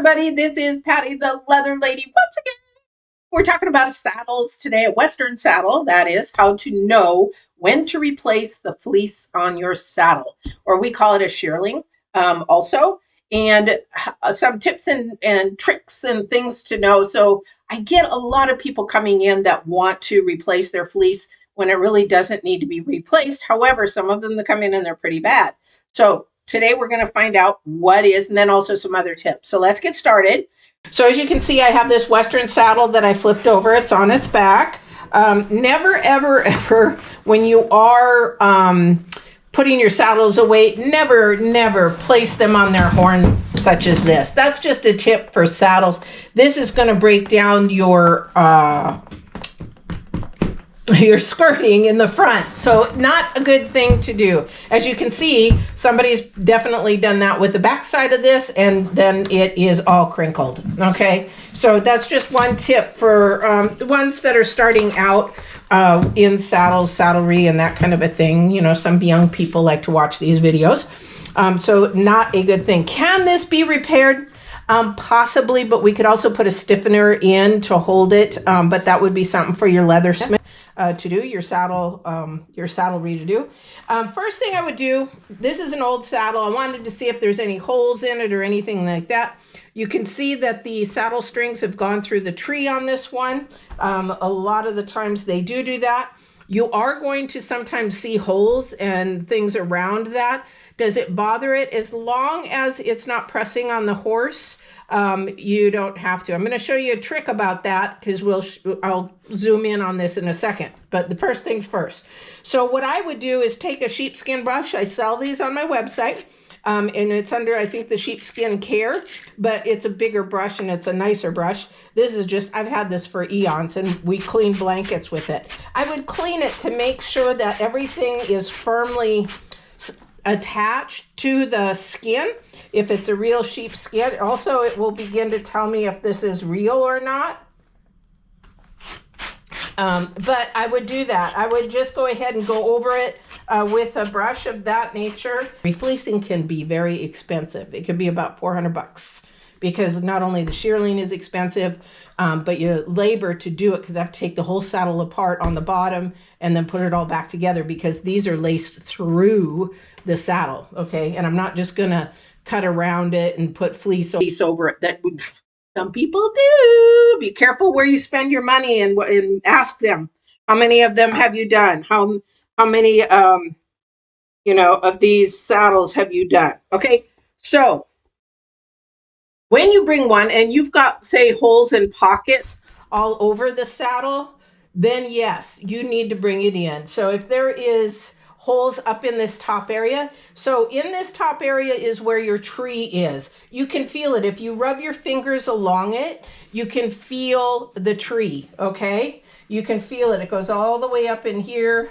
everybody. This is Patty the Leather Lady once again. We're talking about saddles today, a Western saddle. That is how to know when to replace the fleece on your saddle, or we call it a shearling also. And some tips and tricks and things to know. So I get a lot of people coming in that want to replace their fleece when it really doesn't need to be replaced. However, some of them that come in and they're pretty bad. So today we're going to find out what is, and then also some other tips. So let's get started. So as you can see, I have this Western saddle that I flipped over. It's on its back. Never, ever, ever, when you are putting your saddles away, never place them on their horn such as this. That's just a tip for saddles. This is going to break down your skirting in the front. So not a good thing to do. As you can see, somebody's definitely done that with the back side of this, and then it is all crinkled. Okay, so that's just one tip for the ones that are starting out in saddles, saddlery, and that kind of a thing. You know, some young people like to watch these videos. So not a good thing. Can this be repaired? Possibly, but we could also put a stiffener in to hold it. But that would be something for your leathersmith to do, your saddlery to do. First thing I would do, this is an old saddle. I wanted to see if there's any holes in it or anything like that. You can see that the saddle strings have gone through the tree on this one. A lot of the times they do that. You are going to sometimes see holes and things around that. Does it bother it? As long as it's not pressing on the horse, you don't have to. I'm going to show you a trick about that because I'll zoom in on this in a second. But the first things first. So what I would do is take a sheepskin brush. I sell these on my website. And it's under, I think, the Sheepskin Care, but it's a bigger brush and it's a nicer brush. This is just, I've had this for eons, and we clean blankets with it. I would clean it to make sure that everything is firmly attached to the skin. If it's a real sheepskin, also it will begin to tell me if this is real or not. But I would do that. I would just go ahead and go over it with a brush of that nature. Refleecing can be very expensive. It could be about $400 because not only the shearling is expensive, but your labor to do it, because I have to take the whole saddle apart on the bottom and then put it all back together because these are laced through the saddle. Okay, and I'm not just gonna cut around it and put fleece over it. That would, some people do. Be careful where you spend your money, and ask them, how many of them have you done? How many of these saddles have you done? Okay, so when you bring one and you've got, say, holes and pockets all over the saddle, then yes, you need to bring it in. So if there is holes up in this top area, so in this top area is where your tree is. You can feel it. If you rub your fingers along it, you can feel the tree, okay? You can feel it. It goes all the way up in here,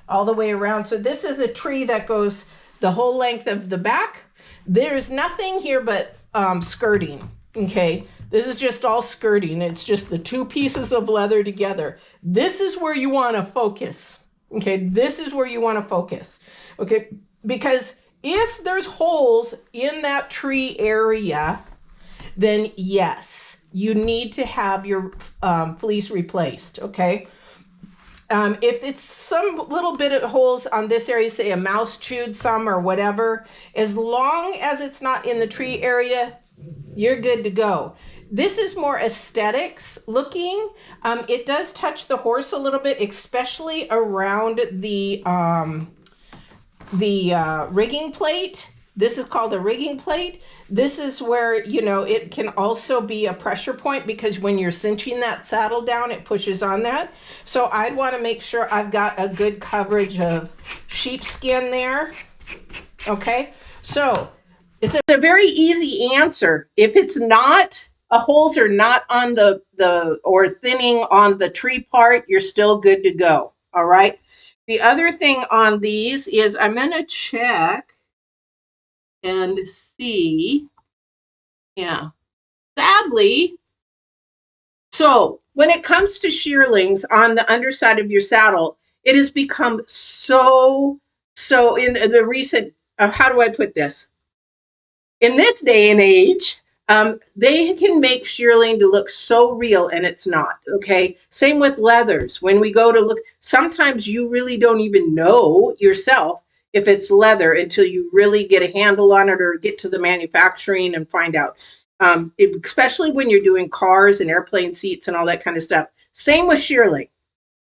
all the way around. So this is a tree that goes the whole length of the back. There's nothing here but skirting, okay? This is just all skirting. It's just the two pieces of leather together. This is where you want to focus, okay? This is where you want to focus, okay? Because if there's holes in that tree area, then yes, you need to have your fleece replaced, okay? If it's some little bit of holes on this area, say a mouse chewed some or whatever, as long as it's not in the tree area, you're good to go. This is more aesthetics looking. It does touch the horse a little bit, especially around the rigging plate. This is called a rigging plate. This is where, it can also be a pressure point because when you're cinching that saddle down, it pushes on that. So I'd want to make sure I've got a good coverage of sheepskin there. Okay, so it's a very easy answer. If it's not, holes are not on or thinning on the tree part, you're still good to go. All right. The other thing on these is I'm going to check and see. Yeah. Sadly, so when it comes to shearlings on the underside of your saddle, it has become so in the recent, how do I put this? In this day and age, They can make shearling to look so real, and it's not. Okay. Same with leathers. When we go to look, sometimes you really don't even know yourself if it's leather until you really get a handle on it or get to the manufacturing and find out. Especially when you're doing cars and airplane seats and all that kind of stuff. Same with shearling.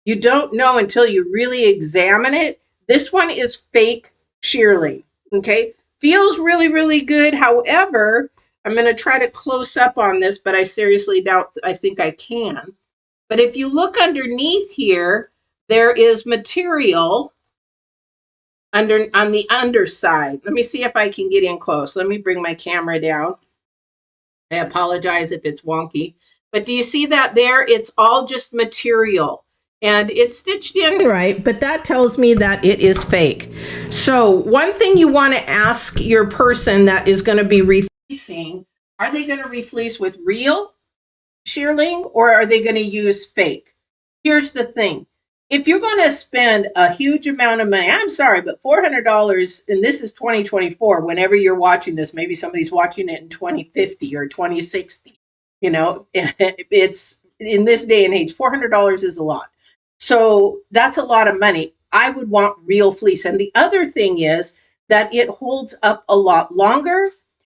You don't know until you really examine it. This one is fake shearling. Okay. Feels really, really good. However, I'm going to try to close up on this, but I seriously doubt I think I can. But if you look underneath here, there is material on the underside. Let me see if I can get in close. Let me bring my camera down. I apologize if it's wonky. But do you see that there? It's all just material. And it's stitched in right, but that tells me that it is fake. So one thing you want to ask your person that is going to be refleecing, are they going to refleece with real shearling or are they going to use fake? Here's the thing. If you're going to spend a huge amount of money, I'm sorry, but $400, and this is 2024, whenever you're watching this, maybe somebody's watching it in 2050 or 2060, it's in this day and age, $400 is a lot. So that's a lot of money. I would want real fleece. And the other thing is that it holds up a lot longer.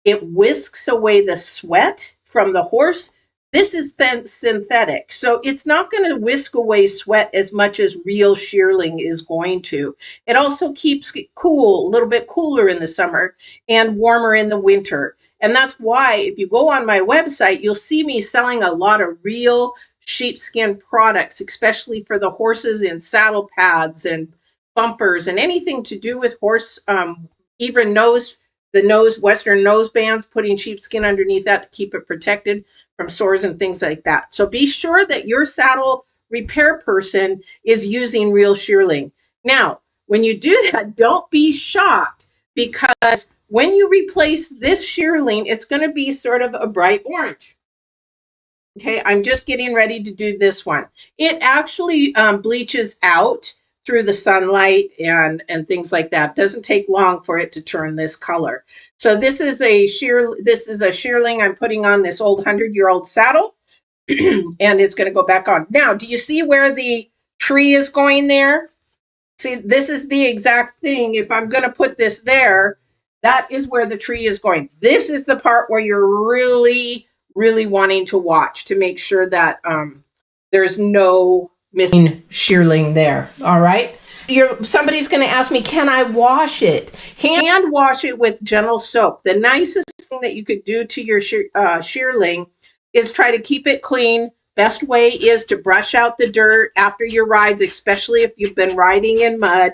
It whisks away the sweat from the horse. This is then synthetic. So it's not going to whisk away sweat as much as real shearling is going to. It also keeps it cool, a little bit cooler in the summer and warmer in the winter. And that's why if you go on my website, you'll see me selling a lot of real sheepskin products, especially for the horses in saddle pads and bumpers and anything to do with horse, even Western nose bands, putting sheepskin underneath that to keep it protected from sores and things like that. So be sure that your saddle repair person is using real shearling. Now, when you do that, don't be shocked because when you replace this shearling, it's going to be sort of a bright orange. Okay, I'm just getting ready to do this one. It actually bleaches out through the sunlight and things like that. It doesn't take long for it to turn this color. So this is a shearling I'm putting on this old 100-year-old saddle, and it's going to go back on. Now, do you see where the tree is going there? See, this is the exact thing. If I'm going to put this there, that is where the tree is going. This is the part where you're really wanting to watch to make sure that there's no missing shearling there. All right. Somebody's going to ask me, can I wash it? Hand wash it with gentle soap. The nicest thing that you could do to your shearling is try to keep it clean. Best way is to brush out the dirt after your rides, especially if you've been riding in mud,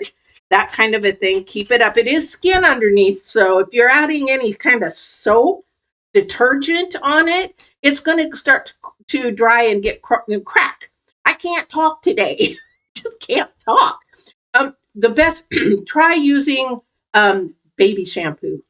that kind of a thing. Keep it up. It is skin underneath. So if you're adding any kind of soap, detergent on it, it's going to start to dry and get crack. I can't talk today. Just can't talk. The best, try using baby shampoo.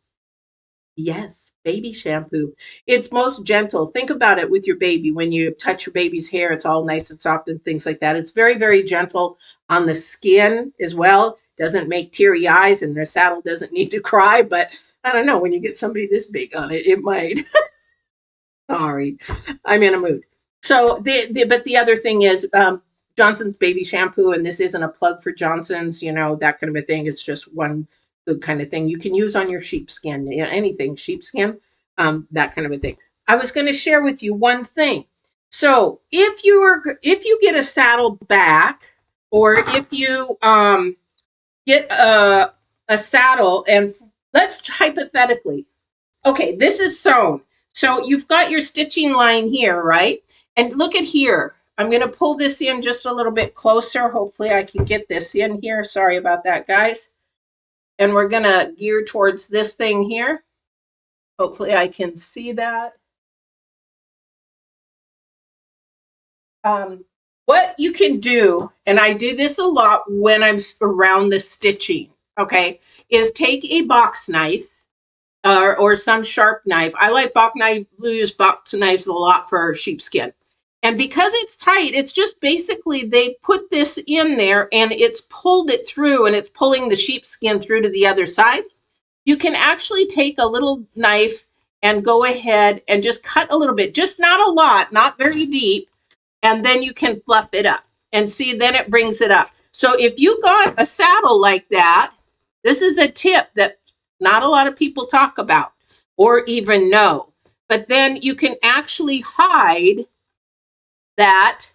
Yes, baby shampoo. It's most gentle. Think about it with your baby. When you touch your baby's hair, it's all nice and soft and things like that. It's very, very gentle on the skin as well. Doesn't make teary eyes, and their saddle doesn't need to cry, but I don't know, when you get somebody this big on it, it might. Sorry, I'm in a mood. So, but the other thing is Johnson's baby shampoo, and this isn't a plug for Johnson's, that kind of a thing. It's just one good kind of thing you can use on your sheepskin, anything sheepskin, that kind of a thing. I was going to share with you one thing. So, if you get a saddle back, or if you get a saddle, and let's hypothetically, okay, this is sewn. So you've got your stitching line here, right? And look at here. I'm going to pull this in just a little bit closer. Hopefully I can get this in here. Sorry about that, guys. And we're going to gear towards this thing here. Hopefully I can see that. What you can do, and I do this a lot when I'm around the stitching, okay, is take a box knife or some sharp knife. I like use box knives a lot for sheepskin. And because it's tight, it's just basically they put this in there and it's pulled it through and it's pulling the sheepskin through to the other side. You can actually take a little knife and go ahead and just cut a little bit, just not a lot, not very deep, and then you can fluff it up. And see, then it brings it up. So if you got a saddle like that, this is a tip that not a lot of people talk about or even know. But then you can actually hide that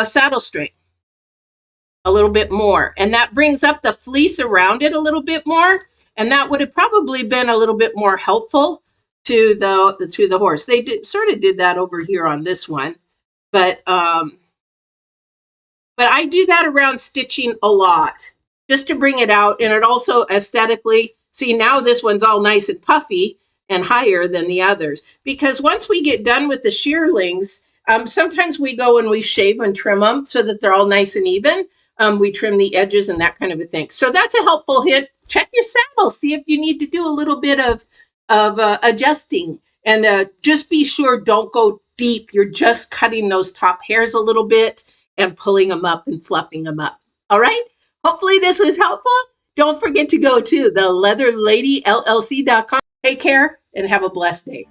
saddle string a little bit more. And that brings up the fleece around it a little bit more. And that would have probably been a little bit more helpful to the horse. They sort of did that over here on this one. But I do that around stitching a lot, just to bring it out. And it also aesthetically, see, now this one's all nice and puffy and higher than the others. Because once we get done with the shearlings, sometimes we go and we shave and trim them so that they're all nice and even. We trim the edges and that kind of a thing. So that's a helpful hint. Check your saddle, see if you need to do a little bit of adjusting. And just be sure, don't go deep. You're just cutting those top hairs a little bit and pulling them up and fluffing them up. All right? Hopefully this was helpful. Don't forget to go to theleatherladyllc.com. Take care and have a blessed day.